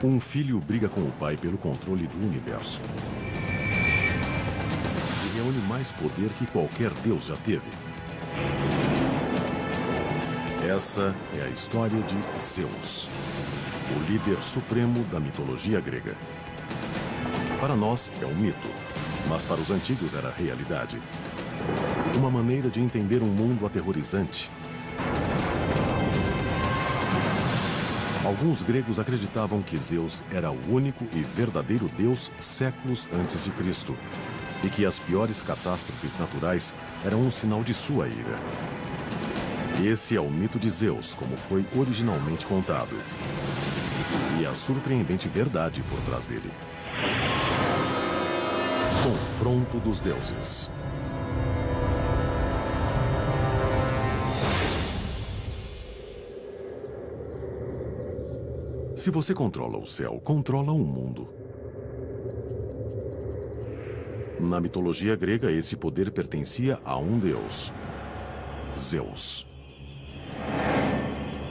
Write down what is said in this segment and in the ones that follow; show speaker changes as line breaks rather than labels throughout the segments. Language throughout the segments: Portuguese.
Um filho briga com o pai pelo controle do universo. E reúne mais poder que qualquer deus já teve. Essa é a história de Zeus, o líder supremo da mitologia grega. Para nós é um mito, mas para os antigos era realidade. Uma maneira de entender um mundo aterrorizante. Alguns gregos acreditavam que Zeus era o único e verdadeiro deus séculos antes de Cristo, e que as piores catástrofes naturais eram um sinal de sua ira. Esse é o mito de Zeus, como foi originalmente contado. E a surpreendente verdade por trás dele. Confronto dos deuses. Se você controla o céu, controla o mundo. Na mitologia grega, esse poder pertencia a um deus, Zeus.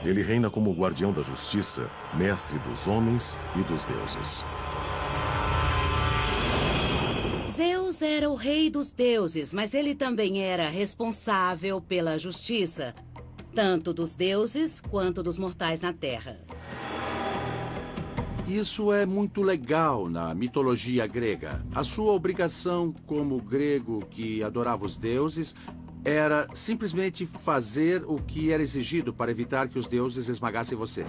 Ele reina como guardião da justiça, mestre dos homens e dos deuses.
Zeus era o rei dos deuses, mas ele também era responsável pela justiça, tanto dos deuses quanto dos mortais na Terra.
Isso é muito legal na mitologia grega. A sua obrigação como grego que adorava os deuses era simplesmente fazer o que era exigido para evitar que os deuses esmagassem você.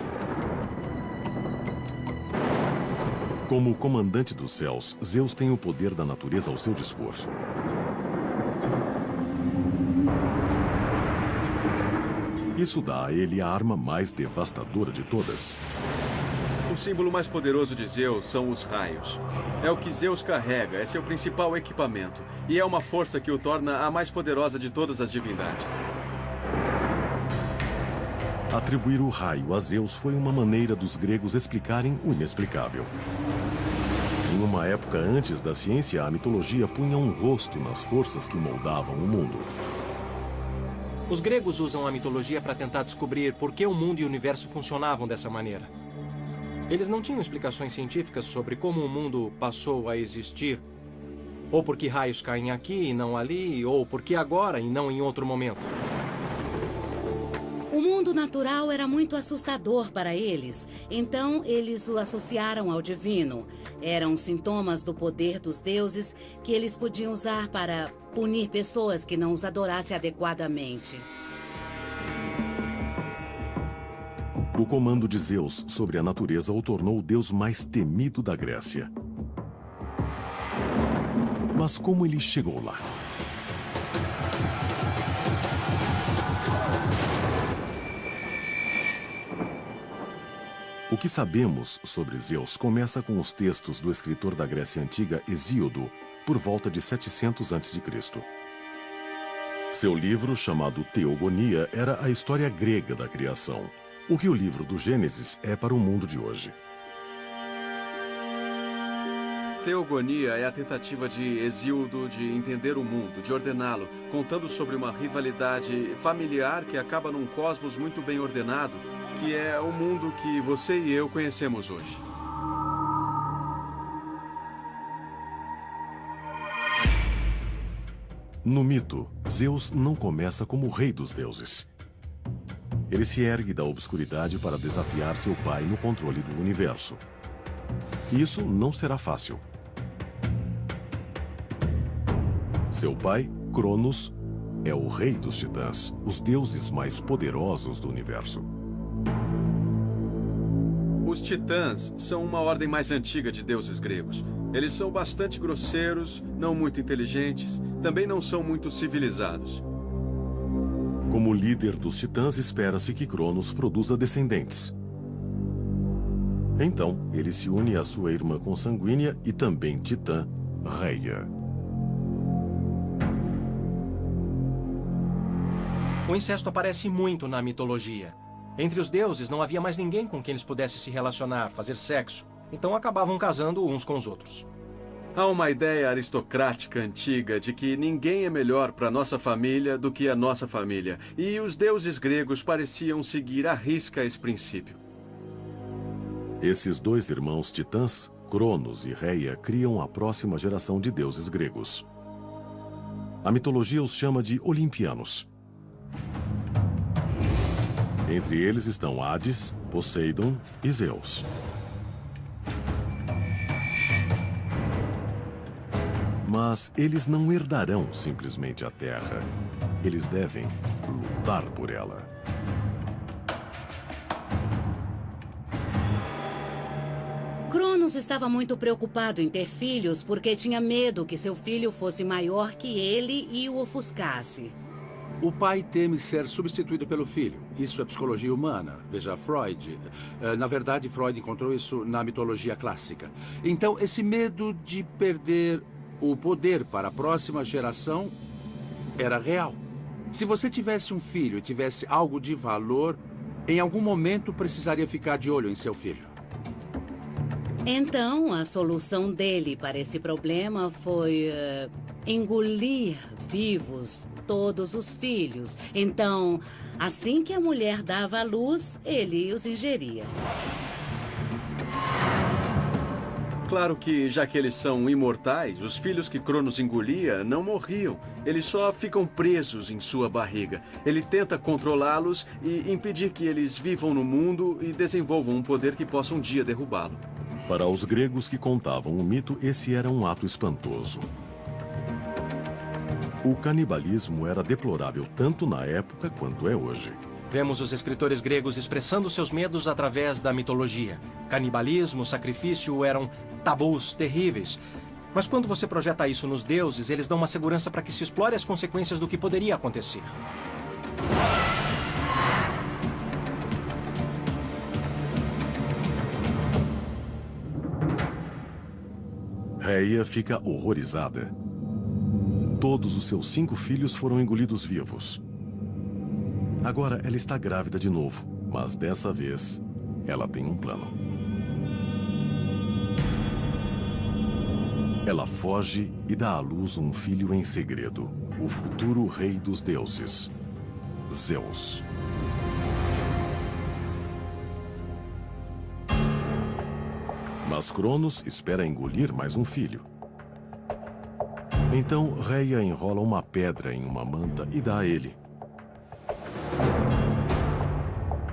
Como comandante dos céus, Zeus tem o poder da natureza ao seu dispor. Isso dá a ele a arma mais devastadora de todas.
O símbolo mais poderoso de Zeus são os raios. É o que Zeus carrega, é seu principal equipamento. E é uma força que o torna a mais poderosa de todas as divindades.
Atribuir o raio a Zeus foi uma maneira dos gregos explicarem o inexplicável. Em uma época antes da ciência, a mitologia punha um rosto nas forças que moldavam o mundo.
Os gregos usam a mitologia para tentar descobrir por que o mundo e o universo funcionavam dessa maneira. Eles não tinham explicações científicas sobre como o mundo passou a existir, ou por que raios caem aqui e não ali, ou por que agora e não em outro momento.
O mundo natural era muito assustador para eles, então eles o associaram ao divino. Eram sintomas do poder dos deuses que eles podiam usar para punir pessoas que não os adorassem adequadamente.
O comando de Zeus sobre a natureza o tornou o deus mais temido da Grécia. Mas como ele chegou lá? O que sabemos sobre Zeus começa com os textos do escritor da Grécia Antiga, Hesíodo, por volta de 700 a.C. Seu livro, chamado Teogonia, era a história grega da criação. O que o livro do Gênesis é para o mundo de hoje.
Teogonia é a tentativa de Hesíodo de entender o mundo, de ordená-lo, contando sobre uma rivalidade familiar que acaba num cosmos muito bem ordenado, que é o mundo que você e eu conhecemos hoje.
No mito, Zeus não começa como o rei dos deuses. Ele se ergue da obscuridade para desafiar seu pai no controle do universo. Isso não será fácil. Seu pai, Cronos, é o rei dos titãs, os deuses mais poderosos do universo.
Os titãs são uma ordem mais antiga de deuses gregos. Eles são bastante grosseiros, não muito inteligentes, também não são muito civilizados.
Como líder dos titãs, espera-se que Cronos produza descendentes. Então, ele se une à sua irmã consanguínea e também titã, Reia.
O incesto aparece muito na mitologia. Entre os deuses não havia mais ninguém com quem eles pudessem se relacionar, fazer sexo. Então acabavam casando uns com os outros.
Há uma ideia aristocrática antiga de que ninguém é melhor para nossa família do que a nossa família. E os deuses gregos pareciam seguir à risca esse princípio.
Esses dois irmãos titãs, Cronos e Reia, criam a próxima geração de deuses gregos. A mitologia os chama de olimpianos. Entre eles estão Hades, Poseidon e Zeus. Mas eles não herdarão simplesmente a Terra. Eles devem lutar por ela.
Cronos estava muito preocupado em ter filhos porque tinha medo que seu filho fosse maior que ele e o ofuscasse.
O pai teme ser substituído pelo filho. Isso é psicologia humana. Veja Freud. Na verdade, Freud encontrou isso na mitologia clássica. Então, esse medo de perder o poder para a próxima geração era real. Se você tivesse um filho e tivesse algo de valor, em algum momento precisaria ficar de olho em seu filho.
Então, a solução dele para esse problema foi engolir vivos todos os filhos. Então, assim que a mulher dava à luz, ele os ingeria.
Claro que, já que eles são imortais, os filhos que Cronos engolia não morriam. Eles só ficam presos em sua barriga. Ele tenta controlá-los e impedir que eles vivam no mundo e desenvolvam um poder que possa um dia derrubá-lo.
Para os gregos que contavam o mito, esse era um ato espantoso. O canibalismo era deplorável tanto na época quanto é hoje.
Vemos os escritores gregos expressando seus medos através da mitologia. Canibalismo, sacrifício eram tabus terríveis. Mas quando você projeta isso nos deuses, eles dão uma segurança para que se explore as consequências do que poderia acontecer.
Reia fica horrorizada. Todos os seus 5 filhos foram engolidos vivos. Agora ela está grávida de novo, mas dessa vez ela tem um plano. Ela foge e dá à luz um filho em segredo, o futuro rei dos deuses, Zeus. Mas Cronos espera engolir mais um filho. Então Reia enrola uma pedra em uma manta e dá a ele.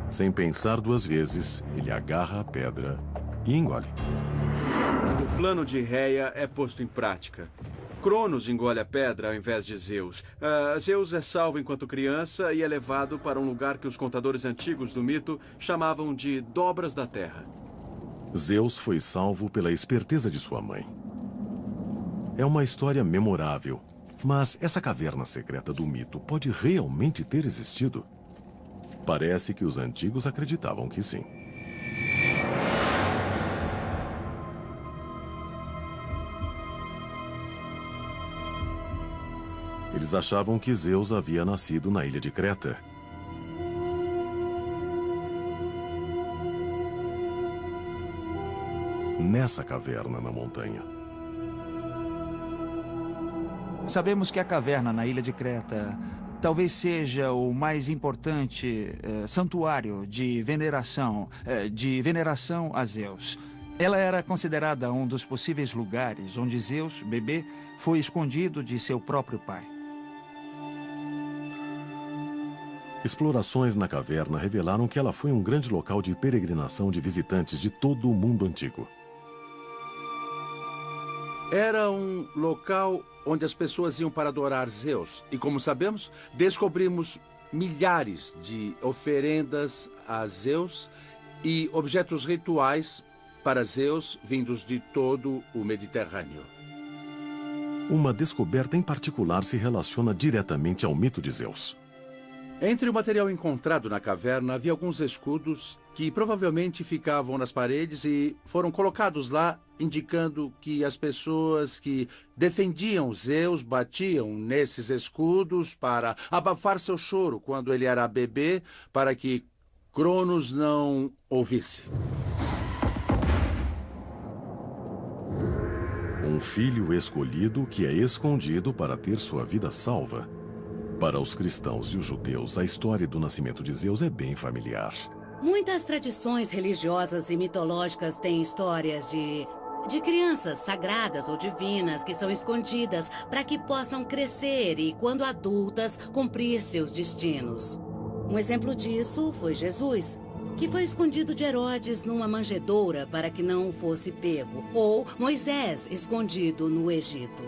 Sem pensar 2 vezes, ele agarra a pedra e engole.
O plano de Reia é posto em prática. Cronos engole a pedra ao invés de Zeus. Zeus é salvo enquanto criança e é levado para um lugar que os contadores antigos do mito chamavam de Dobras da Terra.
Zeus foi salvo pela esperteza de sua mãe. É uma história memorável, mas essa caverna secreta do mito pode realmente ter existido? Parece que os antigos acreditavam que sim. Eles achavam que Zeus havia nascido na ilha de Creta. Nessa caverna na montanha.
Sabemos que a caverna na ilha de Creta talvez seja o mais importante santuário de veneração a Zeus. Ela era considerada um dos possíveis lugares onde Zeus, bebê, foi escondido de seu próprio pai.
Explorações na caverna revelaram que ela foi um grande local de peregrinação de visitantes de todo o mundo antigo.
Era um local onde as pessoas iam para adorar Zeus. E como sabemos, descobrimos milhares de oferendas a Zeus e objetos rituais para Zeus vindos de todo o Mediterrâneo.
Uma descoberta em particular se relaciona diretamente ao mito de Zeus.
Entre o material encontrado na caverna havia alguns escudos que provavelmente ficavam nas paredes e foram colocados lá, indicando que as pessoas que defendiam Zeus batiam nesses escudos para abafar seu choro quando ele era bebê, para que Cronos não ouvisse.
Um filho escolhido que é escondido para ter sua vida salva. Para os cristãos e os judeus, a história do nascimento de Zeus é bem familiar.
Muitas tradições religiosas e mitológicas têm histórias de crianças sagradas ou divinas que são escondidas para que possam crescer e, quando adultas, cumprir seus destinos. Um exemplo disso foi Jesus, que foi escondido de Herodes numa manjedoura para que não fosse pego, ou Moisés, escondido no Egito.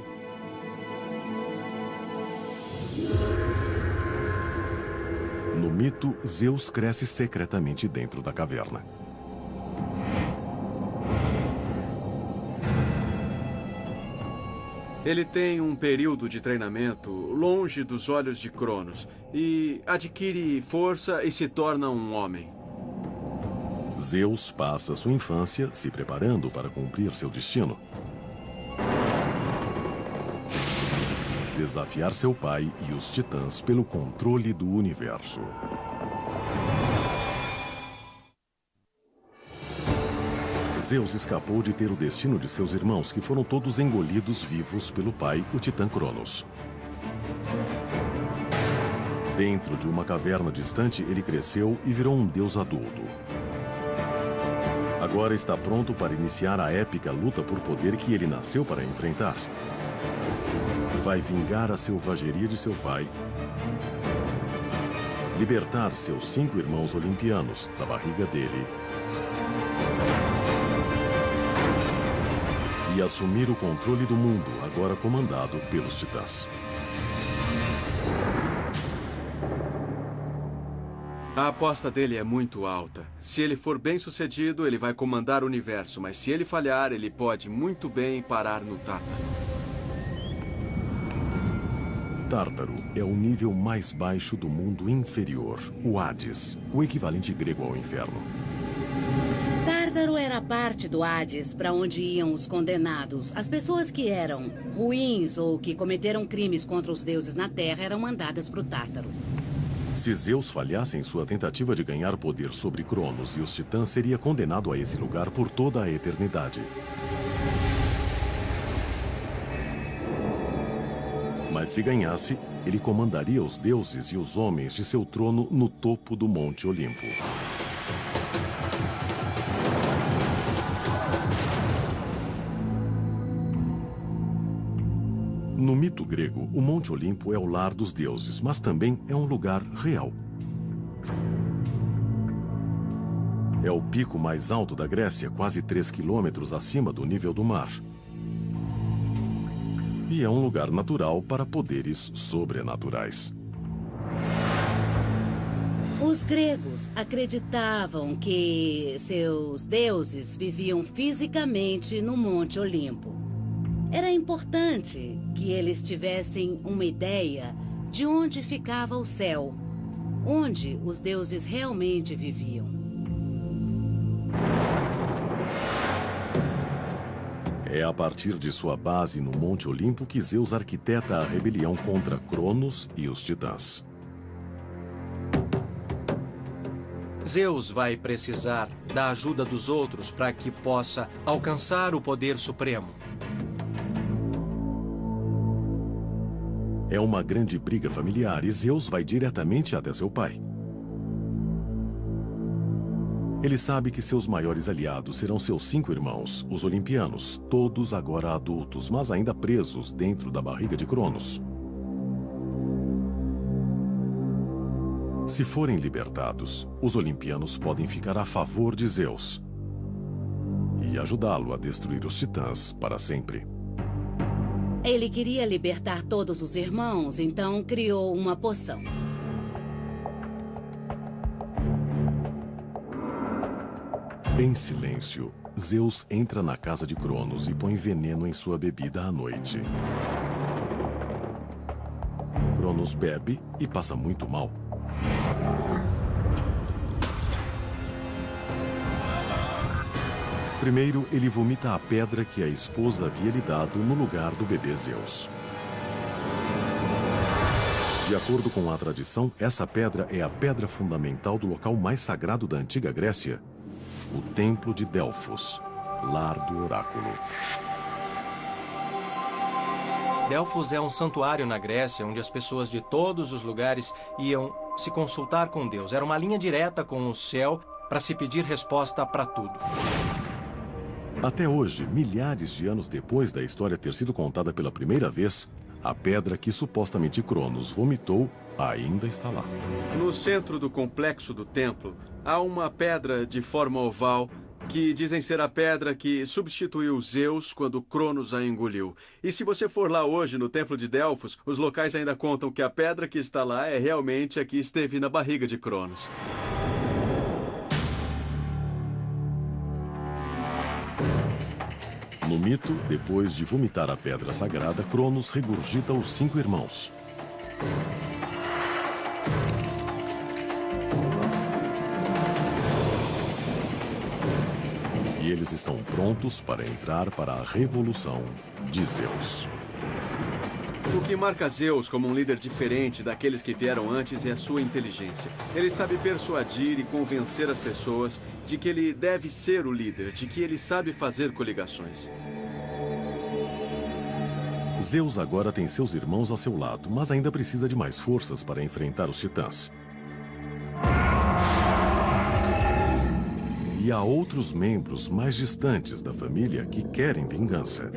No mito, Zeus cresce secretamente dentro da caverna.
Ele tem um período de treinamento longe dos olhos de Cronos e adquire força e se torna um homem.
Zeus passa sua infância se preparando para cumprir seu destino. Desafiar seu pai e os titãs pelo controle do universo. Zeus escapou de ter o destino de seus irmãos, que foram todos engolidos vivos pelo pai, o titã Cronos. Dentro de uma caverna distante, ele cresceu e virou um deus adulto. Agora está pronto para iniciar a épica luta por poder que ele nasceu para enfrentar. Vai vingar a selvageria de seu pai, libertar seus 5 irmãos olimpianos da barriga dele e assumir o controle do mundo, agora comandado pelos titãs.
A aposta dele é muito alta. Se ele for bem-sucedido, ele vai comandar o universo, mas se ele falhar, ele pode muito bem parar no Tártaro.
Tártaro é o nível mais baixo do mundo inferior, o Hades, o equivalente grego ao inferno.
Tártaro era parte do Hades para onde iam os condenados. As pessoas que eram ruins ou que cometeram crimes contra os deuses na Terra eram mandadas para o Tártaro.
Se Zeus falhasse em sua tentativa de ganhar poder sobre Cronos e os titãs, seria condenado a esse lugar por toda a eternidade. Mas se ganhasse, ele comandaria os deuses e os homens de seu trono no topo do Monte Olimpo. No mito grego, o Monte Olimpo é o lar dos deuses, mas também é um lugar real. É o pico mais alto da Grécia, quase 3 quilômetros acima do nível do mar. E é um lugar natural para poderes sobrenaturais.
Os gregos acreditavam que seus deuses viviam fisicamente no Monte Olimpo. Era importante que eles tivessem uma ideia de onde ficava o céu, onde os deuses realmente viviam.
É a partir de sua base no Monte Olimpo que Zeus arquiteta a rebelião contra Cronos e os titãs.
Zeus vai precisar da ajuda dos outros para que possa alcançar o poder supremo.
É uma grande briga familiar e Zeus vai diretamente até seu pai. Ele sabe que seus maiores aliados serão seus 5 irmãos, os olimpianos, todos agora adultos, mas ainda presos dentro da barriga de Cronos. Se forem libertados, os olimpianos podem ficar a favor de Zeus e ajudá-lo a destruir os titãs para sempre.
Ele queria libertar todos os irmãos, então criou uma poção.
Em silêncio, Zeus entra na casa de Cronos e põe veneno em sua bebida à noite. Cronos bebe e passa muito mal. Primeiro, ele vomita a pedra que a esposa havia lhe dado no lugar do bebê Zeus. De acordo com a tradição, essa pedra é a pedra fundamental do local mais sagrado da antiga Grécia, o Templo de Delfos, lar do oráculo.
Delfos é um santuário na Grécia, onde as pessoas de todos os lugares iam se consultar com Deus. Era uma linha direta com o céu para se pedir resposta para tudo.
Até hoje, milhares de anos depois da história ter sido contada pela primeira vez, a pedra que supostamente Cronos vomitou ainda está lá.
No centro do complexo do templo, há uma pedra de forma oval que dizem ser a pedra que substituiu Zeus quando Cronos a engoliu. E se você for lá hoje no templo de Delfos, os locais ainda contam que a pedra que está lá é realmente a que esteve na barriga de Cronos.
No mito, depois de vomitar a pedra sagrada, Cronos regurgita os 5 irmãos. E eles estão prontos para entrar para a revolução de Zeus.
O que marca Zeus como um líder diferente daqueles que vieram antes é a sua inteligência. Ele sabe persuadir e convencer as pessoas de que ele deve ser o líder, de que ele sabe fazer coligações.
Zeus agora tem seus irmãos a seu lado, mas ainda precisa de mais forças para enfrentar os titãs. E há outros membros mais distantes da família que querem vingança.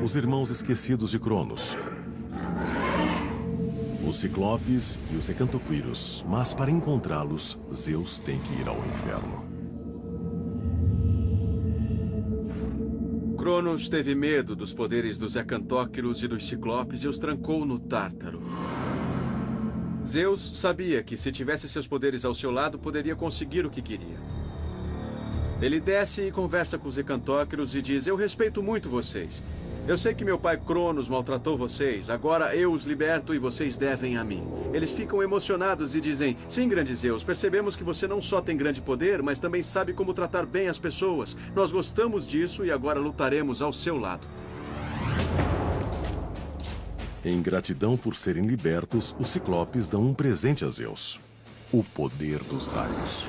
Os irmãos esquecidos de Cronos. Os Ciclopes e os Hecantoquíros. Mas para encontrá-los, Zeus tem que ir ao inferno.
Cronos teve medo dos poderes dos Hecantóquiros e dos Ciclopes e os trancou no Tártaro. Zeus sabia que se tivesse seus poderes ao seu lado, poderia conseguir o que queria. Ele desce e conversa com os Hecantóquiros e diz: eu respeito muito vocês. Eu sei que meu pai Cronos maltratou vocês. Agora eu os liberto e vocês devem a mim. Eles ficam emocionados e dizem: sim, grande Zeus, percebemos que você não só tem grande poder, mas também sabe como tratar bem as pessoas. Nós gostamos disso e agora lutaremos ao seu lado.
Em gratidão por serem libertos, os Ciclopes dão um presente a Zeus: o poder dos raios.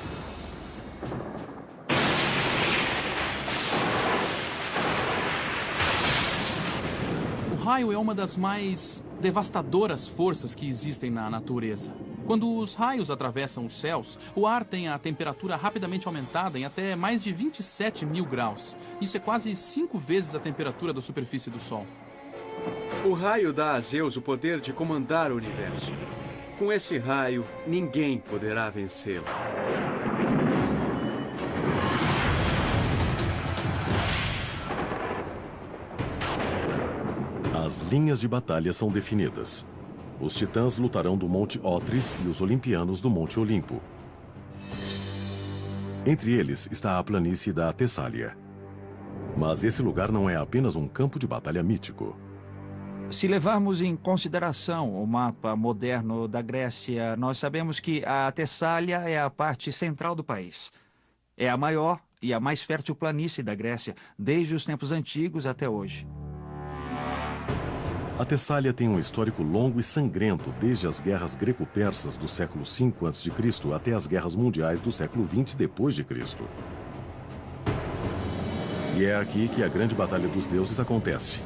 O raio é uma das mais devastadoras forças que existem na natureza. Quando os raios atravessam os céus, o ar tem a temperatura rapidamente aumentada em até mais de 27 mil graus. Isso é quase 5 vezes a temperatura da superfície do Sol.
O raio dá a Zeus o poder de comandar o universo. Com esse raio, ninguém poderá vencê-lo.
As linhas de batalha são definidas. Os titãs lutarão do Monte Otris e os olimpianos do Monte Olimpo. Entre eles está a planície da Tessália. Mas esse lugar não é apenas um campo de batalha mítico.
Se levarmos em consideração o mapa moderno da Grécia, nós sabemos que a Tessália é a parte central do país. É a maior e a mais fértil planície da Grécia, desde os tempos antigos até hoje.
A Tessália tem um histórico longo e sangrento, desde as guerras greco-persas do século V a.C. até as guerras mundiais do século XX d.C. E é aqui que a grande batalha dos deuses acontece.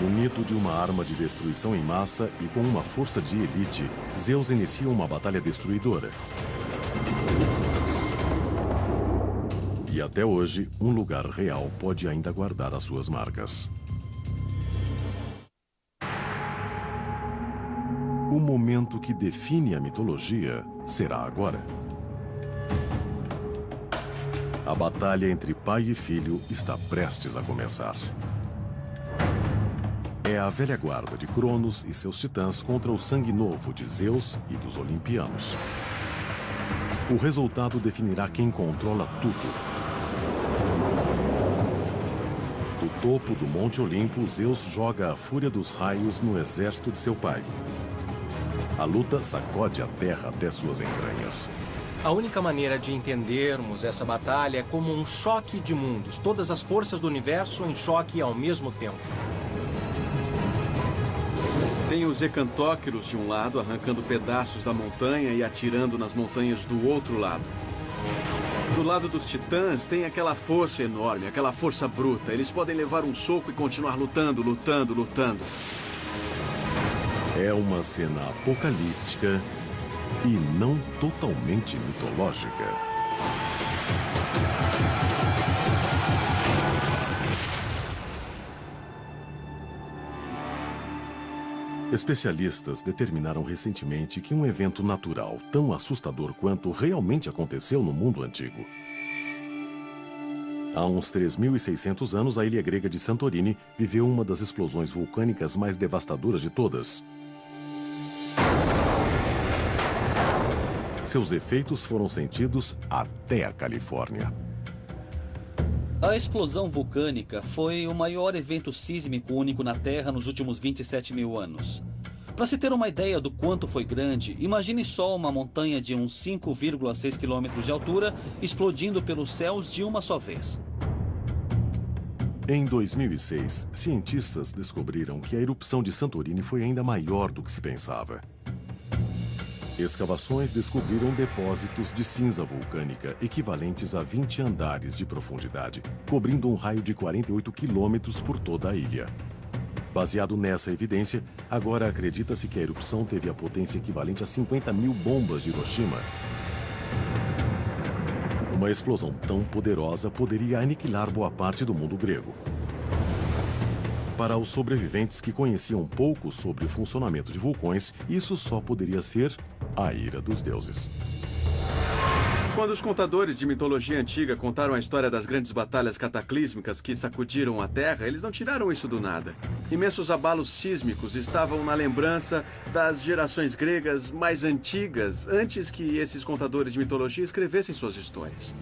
No mito de uma arma de destruição em massa e com uma força de elite, Zeus inicia uma batalha destruidora. E até hoje, um lugar real pode ainda guardar as suas marcas. O momento que define a mitologia será agora. A batalha entre pai e filho está prestes a começar. É a velha guarda de Cronos e seus titãs contra o sangue novo de Zeus e dos olimpianos. O resultado definirá quem controla tudo. Do topo do Monte Olimpo, Zeus joga a fúria dos raios no exército de seu pai. A luta sacode a terra até suas entranhas.
A única maneira de entendermos essa batalha é como um choque de mundos. Todas as forças do universo em choque ao mesmo tempo.
Tem os Hecantóquiros de um lado, arrancando pedaços da montanha e atirando nas montanhas do outro lado. Do lado dos titãs tem aquela força enorme, aquela força bruta. Eles podem levar um soco e continuar lutando, lutando, lutando.
É uma cena apocalíptica e não totalmente mitológica. Especialistas determinaram recentemente que um evento natural tão assustador quanto realmente aconteceu no mundo antigo. Há uns 3.600 anos, a ilha grega de Santorini viveu uma das explosões vulcânicas mais devastadoras de todas. Seus efeitos foram sentidos até a Califórnia.
A explosão vulcânica foi o maior evento sísmico único na Terra nos últimos 27 mil anos. Para se ter uma ideia do quanto foi grande, imagine só uma montanha de uns 5,6 quilômetros de altura explodindo pelos céus de uma só vez.
Em 2006, cientistas descobriram que a erupção de Santorini foi ainda maior do que se pensava. Escavações descobriram depósitos de cinza vulcânica equivalentes a 20 andares de profundidade, cobrindo um raio de 48 quilômetros por toda a ilha. Baseado nessa evidência, agora acredita-se que a erupção teve a potência equivalente a 50 mil bombas de Hiroshima. Uma explosão tão poderosa poderia aniquilar boa parte do mundo grego. Para os sobreviventes que conheciam pouco sobre o funcionamento de vulcões, isso só poderia ser a ira dos deuses.
Quando os contadores de mitologia antiga contaram a história das grandes batalhas cataclísmicas que sacudiram a Terra, eles não tiraram isso do nada. Imensos abalos sísmicos estavam na lembrança das gerações gregas mais antigas, antes que esses contadores de mitologia escrevessem suas histórias.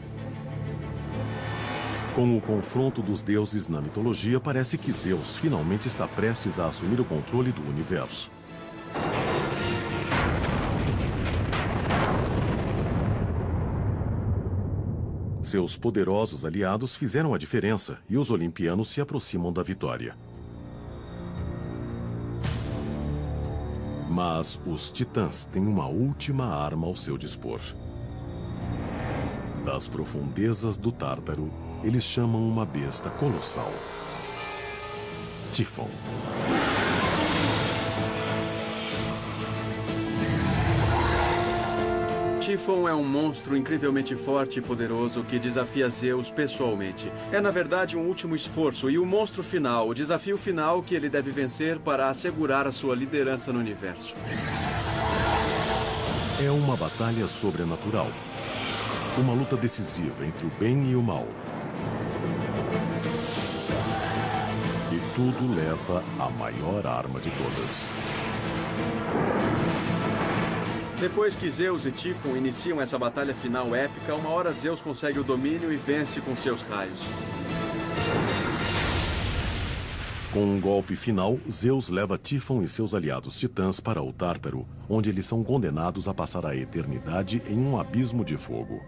Com o confronto dos deuses na mitologia, parece que Zeus finalmente está prestes a assumir o controle do universo. Seus poderosos aliados fizeram a diferença e os olimpianos se aproximam da vitória. Mas os titãs têm uma última arma ao seu dispor. Das profundezas do Tártaro, eles chamam uma besta colossal: Tífon.
Tífon é um monstro incrivelmente forte e poderoso que desafia Zeus pessoalmente. É, na verdade, um último esforço e o monstro final, o desafio final que ele deve vencer para assegurar a sua liderança no universo.
É uma batalha sobrenatural. Uma luta decisiva entre o bem e o mal. E tudo leva à maior arma de todas.
Depois que Zeus e Tífon iniciam essa batalha final épica, uma hora Zeus consegue o domínio e vence com seus raios.
Com um golpe final, Zeus leva Tífon e seus aliados titãs para o Tártaro, onde eles são condenados a passar a eternidade em um abismo de fogo.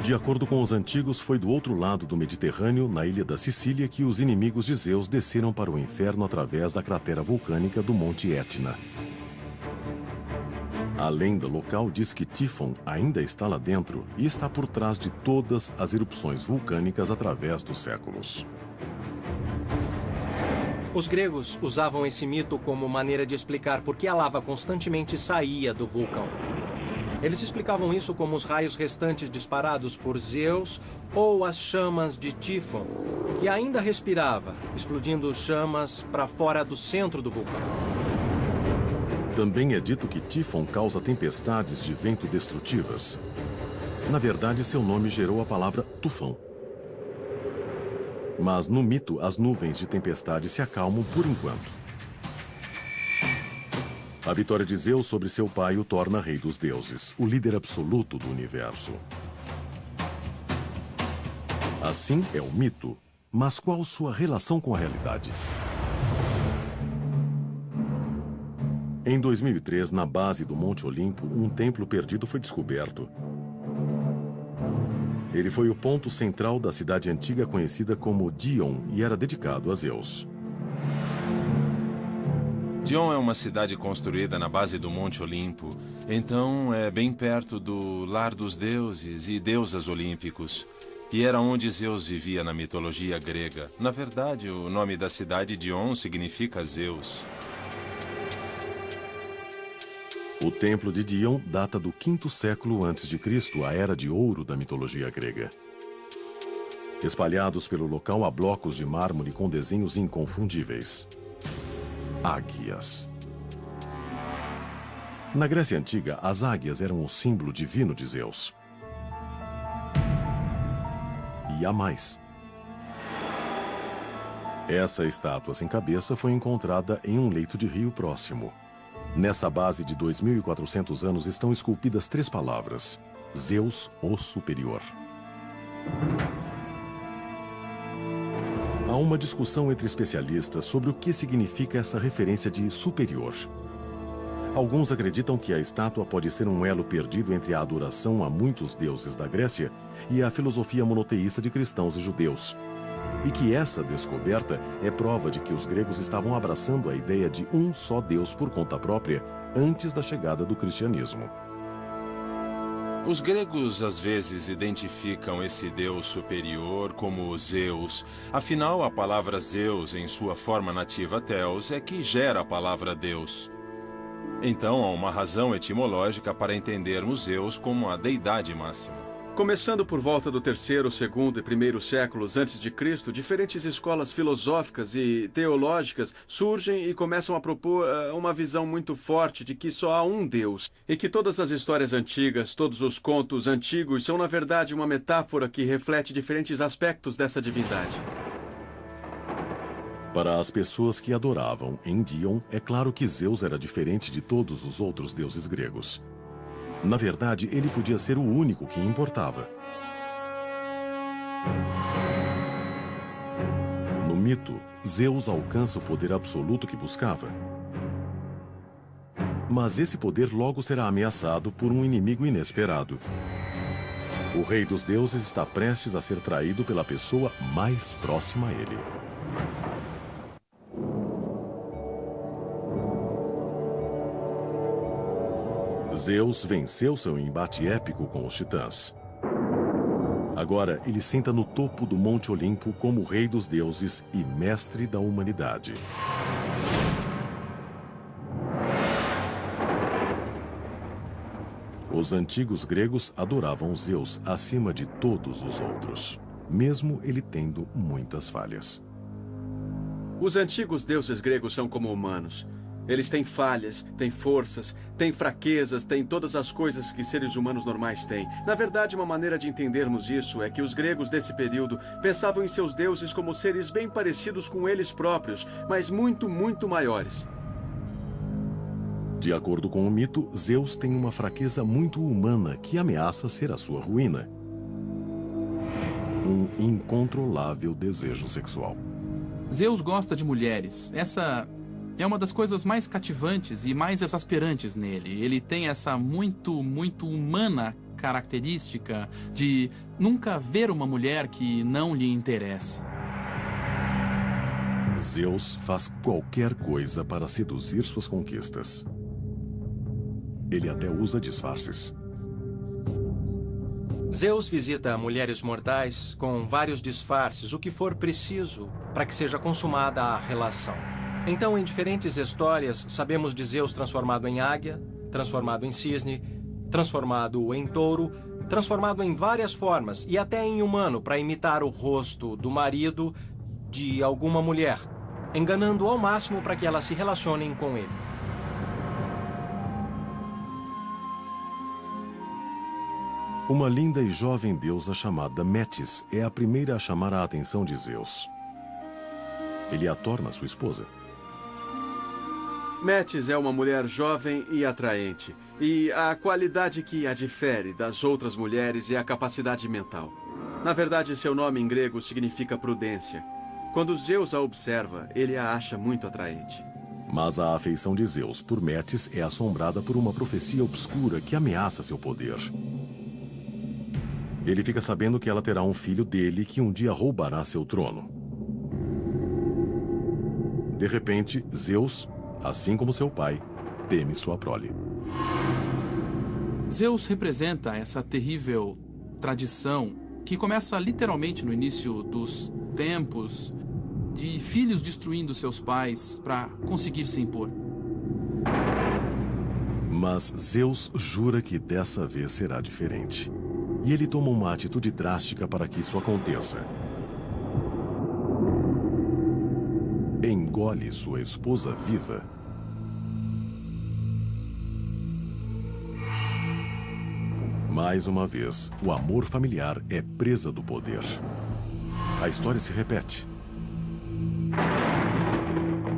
De acordo com os antigos, foi do outro lado do Mediterrâneo, na ilha da Sicília, que os inimigos de Zeus desceram para o inferno através da cratera vulcânica do Monte Etna. A lenda local diz que Tífon ainda está lá dentro e está por trás de todas as erupções vulcânicas através dos séculos.
Os gregos usavam esse mito como maneira de explicar por que a lava constantemente saía do vulcão. Eles explicavam isso como os raios restantes disparados por Zeus ou as chamas de Tífon, que ainda respirava, explodindo chamas para fora do centro do vulcão.
Também é dito que Tífon causa tempestades de vento destrutivas. Na verdade, seu nome gerou a palavra tufão. Mas no mito, as nuvens de tempestade se acalmam por enquanto. A vitória de Zeus sobre seu pai o torna rei dos deuses, o líder absoluto do universo. Assim é o mito, mas qual sua relação com a realidade? Em 2003, na base do Monte Olimpo, um templo perdido foi descoberto. Ele foi o ponto central da cidade antiga conhecida como Dion e era dedicado a Zeus.
Dion é uma cidade construída na base do Monte Olimpo Então é bem perto do lar dos deuses e deusas olímpicos. E era onde Zeus vivia na mitologia grega. Na verdade, o nome da cidade Dion significa Zeus.
O templo de Dion data do 5º século a.C., a era de ouro da mitologia grega. Espalhados pelo local há blocos de mármore com desenhos inconfundíveis. Águias. Na Grécia Antiga, as águias eram o símbolo divino de Zeus. E há mais. Essa estátua sem cabeça foi encontrada em um leito de rio próximo. Nessa base de 2.400 anos estão esculpidas 3 palavras: Zeus, o Superior. Há uma discussão entre especialistas sobre o que significa essa referência de superior. Alguns acreditam que a estátua pode ser um elo perdido entre a adoração a muitos deuses da Grécia e a filosofia monoteísta de cristãos e judeus. E que essa descoberta é prova de que os gregos estavam abraçando a ideia de um só Deus por conta própria antes da chegada do cristianismo.
Os gregos às vezes identificam esse deus superior como Zeus. Afinal, a palavra Zeus, em sua forma nativa Theos, é que gera a palavra Deus. Então, há uma razão etimológica para entendermos Zeus como a deidade máxima.
Começando por volta do 3º, 2º e 1º séculos antes de Cristo, diferentes escolas filosóficas e teológicas surgem e começam a propor uma visão muito forte de que só há um Deus e que todas as histórias antigas, todos os contos antigos são na verdade uma metáfora que reflete diferentes aspectos dessa divindade.
Para as pessoas que adoravam em Dion, é claro que Zeus era diferente de todos os outros deuses gregos. Na verdade, ele podia ser o único que importava. No mito, Zeus alcança o poder absoluto que buscava. Mas esse poder logo será ameaçado por um inimigo inesperado. O rei dos deuses está prestes a ser traído pela pessoa mais próxima a ele. Zeus venceu seu embate épico com os titãs. Agora, ele senta no topo do Monte Olimpo como rei dos deuses e mestre da humanidade. Os antigos gregos adoravam Zeus acima de todos os outros, mesmo ele tendo muitas falhas.
Os antigos deuses gregos são como humanos. Eles têm falhas, têm forças, têm fraquezas, têm todas as coisas que seres humanos normais têm. Na verdade, uma maneira de entendermos isso é que os gregos desse período pensavam em seus deuses como seres bem parecidos com eles próprios, mas muito, muito maiores.
De acordo com o mito, Zeus tem uma fraqueza muito humana que ameaça ser a sua ruína. Um incontrolável desejo sexual.
Zeus gosta de mulheres. Essa é uma das coisas mais cativantes e mais exasperantes nele. Ele tem essa muito humana característica de nunca ver uma mulher que não lhe interesse.
Zeus faz qualquer coisa para seduzir suas conquistas. Ele até usa disfarces.
Zeus visita mulheres mortais com vários disfarces, o que for preciso para que seja consumada a relação. Então, em diferentes histórias, sabemos de Zeus transformado em águia, transformado em cisne, transformado em touro, transformado em várias formas e até em humano para imitar o rosto do marido de alguma mulher, enganando ao máximo para que elas se relacionem com ele.
Uma linda e jovem deusa chamada Metis é a primeira a chamar a atenção de Zeus. Ele a torna sua esposa.
Metis é uma mulher jovem e atraente, e a qualidade que a difere das outras mulheres é a capacidade mental. Na verdade, seu nome em grego significa prudência. Quando Zeus a observa, ele a acha muito atraente.
Mas a afeição de Zeus por Metis é assombrada por uma profecia obscura que ameaça seu poder. Ele fica sabendo que ela terá um filho dele que um dia roubará seu trono. De repente, Zeus, assim como seu pai, teme sua prole.
Zeus representa essa terrível tradição que começa literalmente no início dos tempos, de filhos destruindo seus pais para conseguir se impor.
Mas Zeus jura que dessa vez será diferente. E ele toma uma atitude drástica para que isso aconteça. Engole sua esposa viva. Mais uma vez, o amor familiar é presa do poder. A história se repete.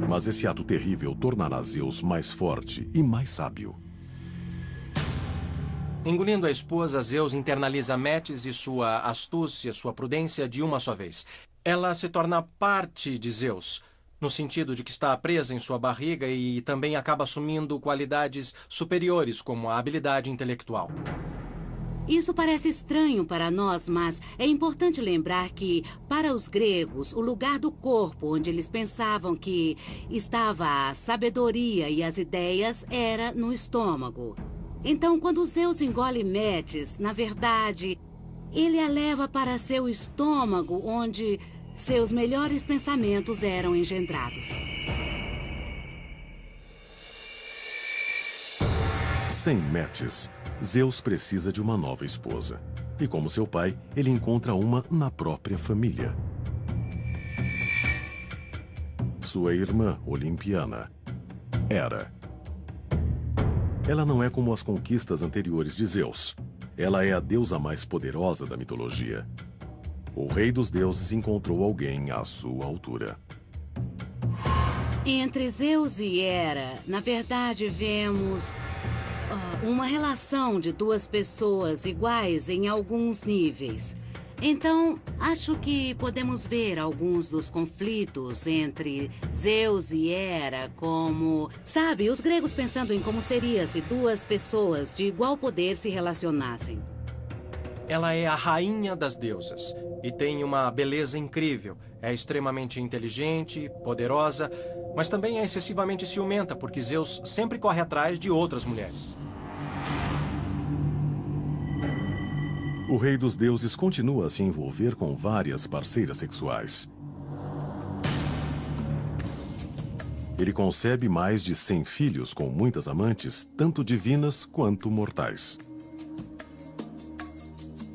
Mas esse ato terrível tornará Zeus mais forte e mais sábio.
Engolindo a esposa, Zeus internaliza Metis e sua astúcia, sua prudência de uma só vez. Ela se torna parte de Zeus, no sentido de que está presa em sua barriga e também acaba assumindo qualidades superiores, como a habilidade intelectual.
Isso parece estranho para nós, mas é importante lembrar que, para os gregos, o lugar do corpo onde eles pensavam que estava a sabedoria e as ideias era no estômago. Então, quando Zeus engole Metis, na verdade, ele a leva para seu estômago, onde seus melhores pensamentos eram engendrados.
Sem Metis, Zeus precisa de uma nova esposa. E como seu pai, ele encontra uma na própria família. Sua irmã Olimpiana, Hera. Ela não é como as conquistas anteriores de Zeus. Ela é a deusa mais poderosa da mitologia. O rei dos deuses encontrou alguém à sua altura.
Entre Zeus e Hera, na verdade, vemos uma relação de duas pessoas iguais em alguns níveis. Então, acho que podemos ver alguns dos conflitos entre Zeus e Hera como... Sabe, os gregos pensando em como seria se duas pessoas de igual poder se relacionassem.
Ela é a rainha das deusas e tem uma beleza incrível. É extremamente inteligente, poderosa, mas também é excessivamente ciumenta, porque Zeus sempre corre atrás de outras mulheres.
O rei dos deuses continua a se envolver com várias parceiras sexuais. Ele concebe mais de 100 filhos com muitas amantes, tanto divinas quanto mortais.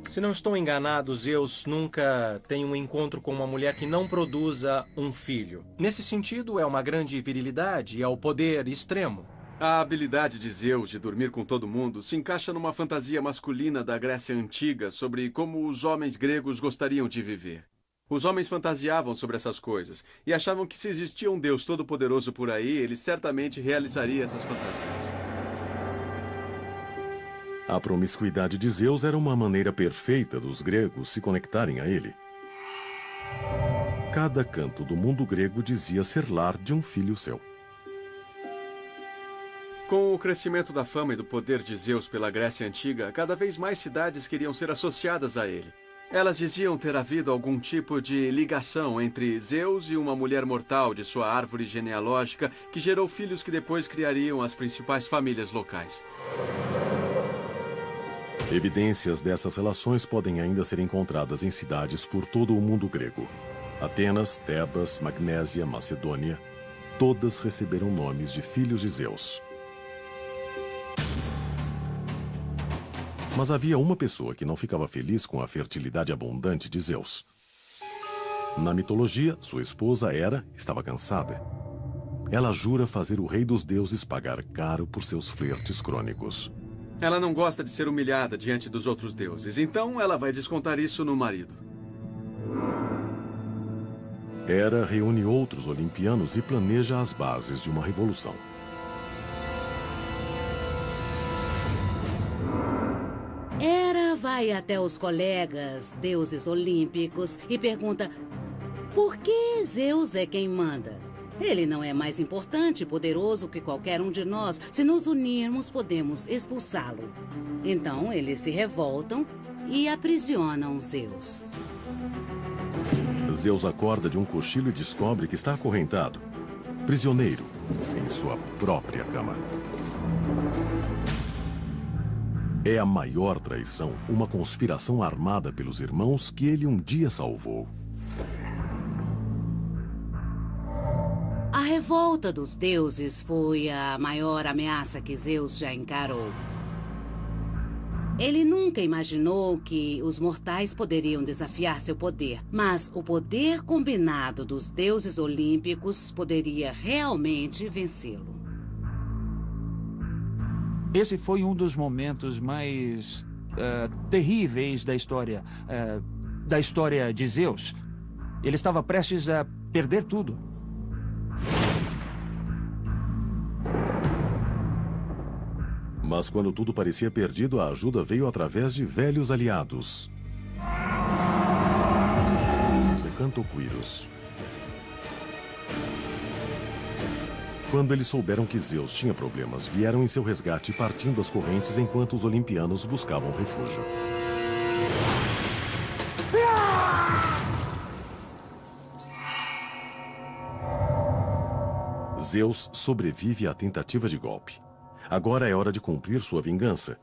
Se não estou enganado, Zeus nunca tem um encontro com uma mulher que não produza um filho. Nesse sentido, é uma grande virilidade e é o poder extremo.
A habilidade de Zeus de dormir com todo mundo se encaixa numa fantasia masculina da Grécia Antiga sobre como os homens gregos gostariam de viver. Os homens fantasiavam sobre essas coisas e achavam que se existia um Deus todo-poderoso por aí, ele certamente realizaria essas fantasias.
A promiscuidade de Zeus era uma maneira perfeita dos gregos se conectarem a ele. Cada canto do mundo grego dizia ser lar de um filho seu.
Com o crescimento da fama e do poder de Zeus pela Grécia Antiga, cada vez mais cidades queriam ser associadas a ele. Elas diziam ter havido algum tipo de ligação entre Zeus e uma mulher mortal de sua árvore genealógica que gerou filhos que depois criariam as principais famílias locais.
Evidências dessas relações podem ainda ser encontradas em cidades por todo o mundo grego. Atenas, Tebas, Magnésia, Macedônia, todas receberam nomes de filhos de Zeus. Mas havia uma pessoa que não ficava feliz com a fertilidade abundante de Zeus. Na mitologia, sua esposa Hera estava cansada. Ela jura fazer o rei dos deuses pagar caro por seus flertes crônicos.
Ela não gosta de ser humilhada diante dos outros deuses, então ela vai descontar isso no marido.
Hera reúne outros olimpianos e planeja as bases de uma revolução.
Hera vai até os colegas, deuses olímpicos, e pergunta: por que Zeus é quem manda? Ele não é mais importante e poderoso que qualquer um de nós. Se nos unirmos, podemos expulsá-lo. Então, eles se revoltam e aprisionam Zeus.
Zeus acorda de um cochilo e descobre que está acorrentado, prisioneiro, em sua própria cama. É a maior traição, uma conspiração armada pelos irmãos que ele um dia salvou.
A revolta dos deuses foi a maior ameaça que Zeus já encarou. Ele nunca imaginou que os mortais poderiam desafiar seu poder, mas o poder combinado dos deuses olímpicos poderia realmente vencê-lo.
Esse foi um dos momentos mais terríveis da história de Zeus. Ele estava prestes a perder tudo.
Mas quando tudo parecia perdido, a ajuda veio através de velhos aliados. Os Ecantoquíros. Quando eles souberam que Zeus tinha problemas, vieram em seu resgate partindo as correntes enquanto os olimpianos buscavam refúgio. Zeus sobrevive à tentativa de golpe. Agora é hora de cumprir sua vingança.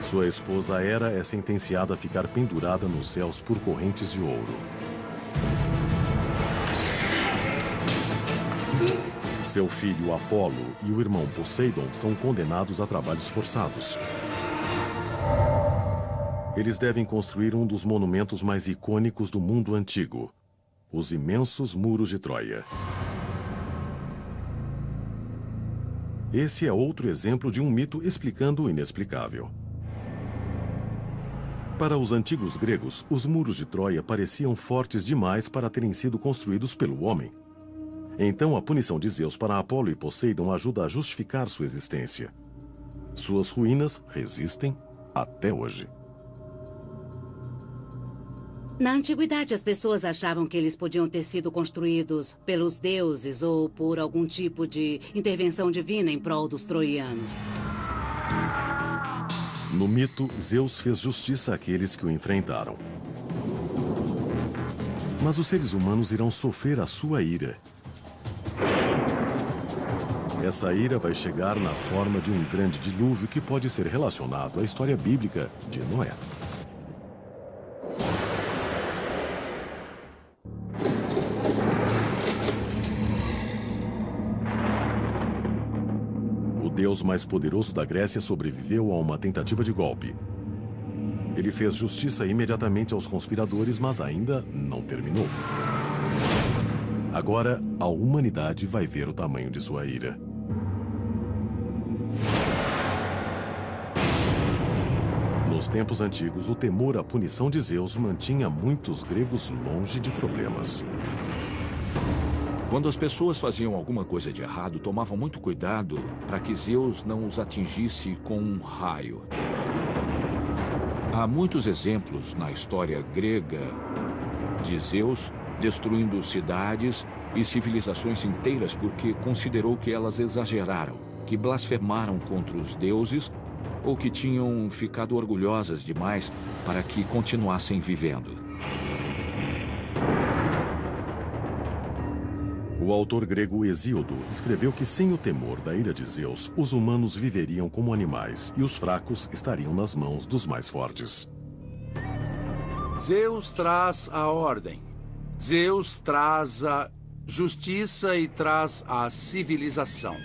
Sua esposa Hera é sentenciada a ficar pendurada nos céus por correntes de ouro. Seu filho Apolo e o irmão Poseidon são condenados a trabalhos forçados. Eles devem construir um dos monumentos mais icônicos do mundo antigo, os imensos muros de Troia. Esse é outro exemplo de um mito explicando o inexplicável. Para os antigos gregos, os muros de Troia pareciam fortes demais para terem sido construídos pelo homem. Então, a punição de Zeus para Apolo e Poseidon ajuda a justificar sua existência. Suas ruínas resistem até hoje.
Na antiguidade, as pessoas achavam que eles podiam ter sido construídos pelos deuses ou por algum tipo de intervenção divina em prol dos troianos.
No mito, Zeus fez justiça àqueles que o enfrentaram. Mas os seres humanos irão sofrer a sua ira. Essa ira vai chegar na forma de um grande dilúvio que pode ser relacionado à história bíblica de Noé. O deus mais poderoso da Grécia sobreviveu a uma tentativa de golpe. Ele fez justiça imediatamente aos conspiradores, mas ainda não terminou. Agora, a humanidade vai ver o tamanho de sua ira. Nos tempos antigos, o temor à punição de Zeus mantinha muitos gregos longe de problemas.
Quando as pessoas faziam alguma coisa de errado, tomavam muito cuidado para que Zeus não os atingisse com um raio. Há muitos exemplos na história grega de Zeus destruindo cidades e civilizações inteiras porque considerou que elas exageraram, que blasfemaram contra os deuses ou que tinham ficado orgulhosas demais para que continuassem vivendo.
O autor grego Hesíodo escreveu que sem o temor da ira de Zeus, os humanos viveriam como animais e os fracos estariam nas mãos dos mais fortes.
Zeus traz a ordem. Zeus traz a justiça e traz a civilização.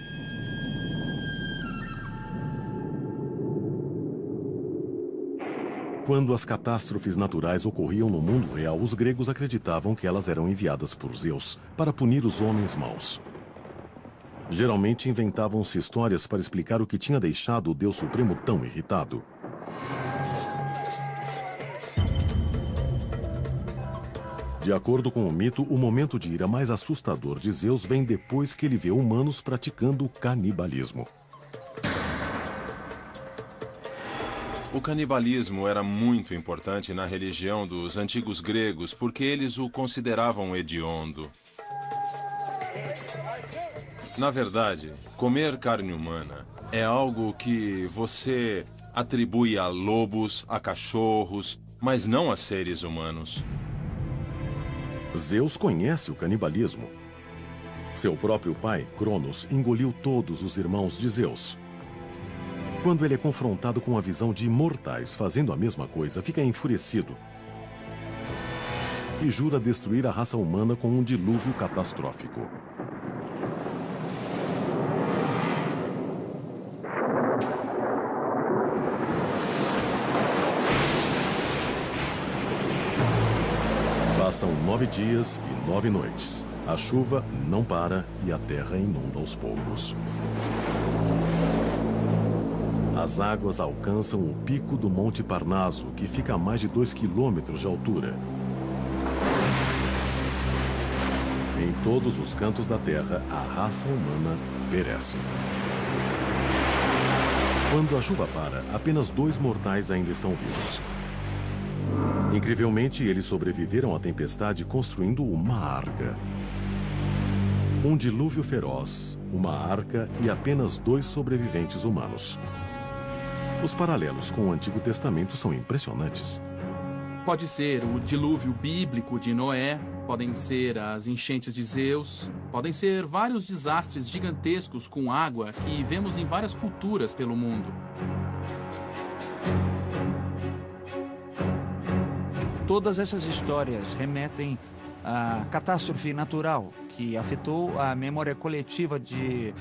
Quando as catástrofes naturais ocorriam no mundo real, os gregos acreditavam que elas eram enviadas por Zeus para punir os homens maus. Geralmente inventavam-se histórias para explicar o que tinha deixado o Deus Supremo tão irritado. De acordo com o mito, o momento de ira mais assustador de Zeus vem depois que ele vê humanos praticando canibalismo.
O canibalismo era muito importante na religião dos antigos gregos porque eles o consideravam hediondo. Na verdade, comer carne humana é algo que você atribui a lobos, a cachorros, mas não a seres humanos.
Zeus conhece o canibalismo. Seu próprio pai, Cronos, engoliu todos os irmãos de Zeus. Quando ele é confrontado com a visão de imortais fazendo a mesma coisa, fica enfurecido e jura destruir a raça humana com um dilúvio catastrófico. Passam 9 dias e 9 noites. A chuva não para e a terra inunda aos poucos. As águas alcançam o pico do Monte Parnaso, que fica a mais de 2 quilômetros de altura. Em todos os cantos da Terra, a raça humana perece. Quando a chuva para, apenas 2 mortais ainda estão vivos. Incrivelmente, eles sobreviveram à tempestade construindo uma arca. Um dilúvio feroz, uma arca e apenas 2 sobreviventes humanos. Os paralelos com o Antigo Testamento são impressionantes.
Pode ser o dilúvio bíblico de Noé, podem ser as enchentes de Zeus, podem ser vários desastres gigantescos com água que vemos em várias culturas pelo mundo.
Todas essas histórias remetem à catástrofe natural que afetou a memória coletiva de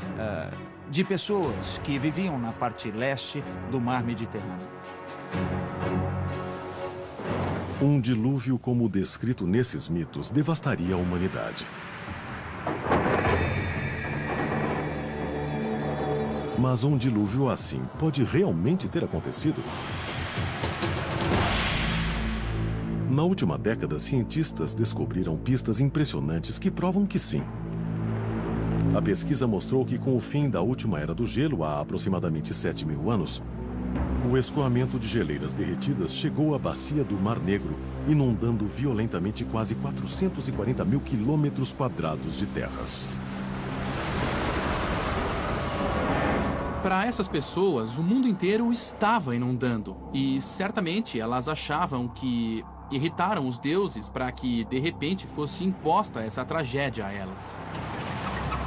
pessoas que viviam na parte leste do mar Mediterrâneo.
Um dilúvio como o descrito nesses mitos devastaria a humanidade. Mas um dilúvio assim pode realmente ter acontecido? Na última década, cientistas descobriram pistas impressionantes que provam que sim. A pesquisa mostrou que com o fim da última era do gelo, há aproximadamente 7.000 anos, o escoamento de geleiras derretidas chegou à bacia do Mar Negro, inundando violentamente quase 440 mil quilômetros quadrados de terras.
Para essas pessoas, o mundo inteiro estava inundando. E certamente elas achavam que irritaram os deuses para que, de repente, fosse imposta essa tragédia a elas.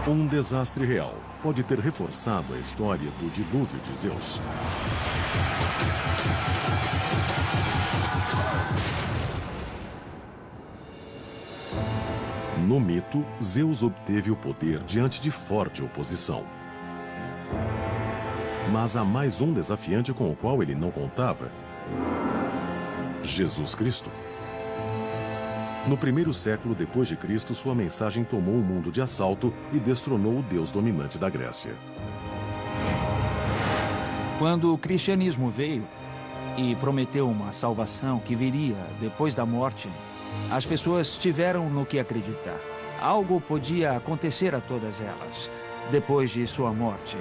Um desastre real pode ter reforçado a história do dilúvio de Zeus. No mito, Zeus obteve o poder diante de forte oposição. Mas há mais um desafiante com o qual ele não contava: Jesus Cristo. No 1º século depois de Cristo, sua mensagem tomou o mundo de assalto e destronou o deus dominante da Grécia.
Quando o cristianismo veio e prometeu uma salvação que viria depois da morte, as pessoas tiveram no que acreditar. Algo podia acontecer a todas elas depois de sua morte.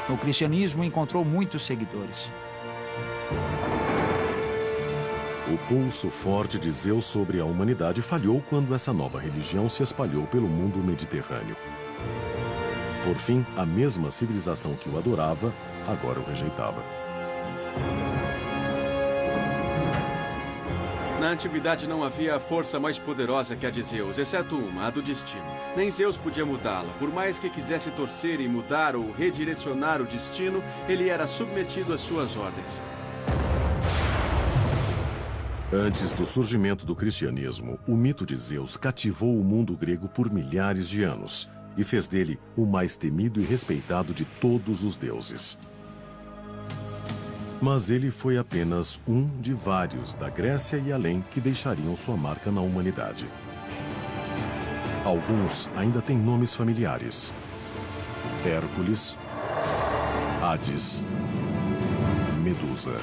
O cristianismo encontrou muitos seguidores.
O pulso forte de Zeus sobre a humanidade falhou quando essa nova religião se espalhou pelo mundo mediterrâneo. Por fim, a mesma civilização que o adorava, agora o rejeitava.
Na antiguidade não havia força mais poderosa que a de Zeus, exceto uma, a do destino. Nem Zeus podia mudá-la. Por mais que quisesse torcer e mudar ou redirecionar o destino, ele era submetido às suas ordens.
Antes do surgimento do cristianismo, o mito de Zeus cativou o mundo grego por milhares de anos e fez dele o mais temido e respeitado de todos os deuses. Mas ele foi apenas um de vários da Grécia e além que deixariam sua marca na humanidade. Alguns ainda têm nomes familiares: Hércules, Hades, Medusa.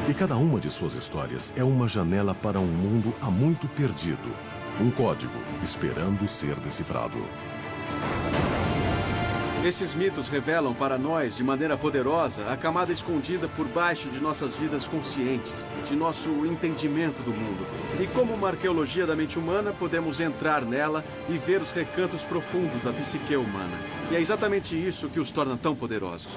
E cada uma de suas histórias é uma janela para um mundo há muito perdido. Um código esperando ser decifrado.
Esses mitos revelam para nós, de maneira poderosa, a camada escondida por baixo de nossas vidas conscientes, de nosso entendimento do mundo. E como uma arqueologia da mente humana, podemos entrar nela e ver os recantos profundos da psique humana. E é exatamente isso que os torna tão poderosos.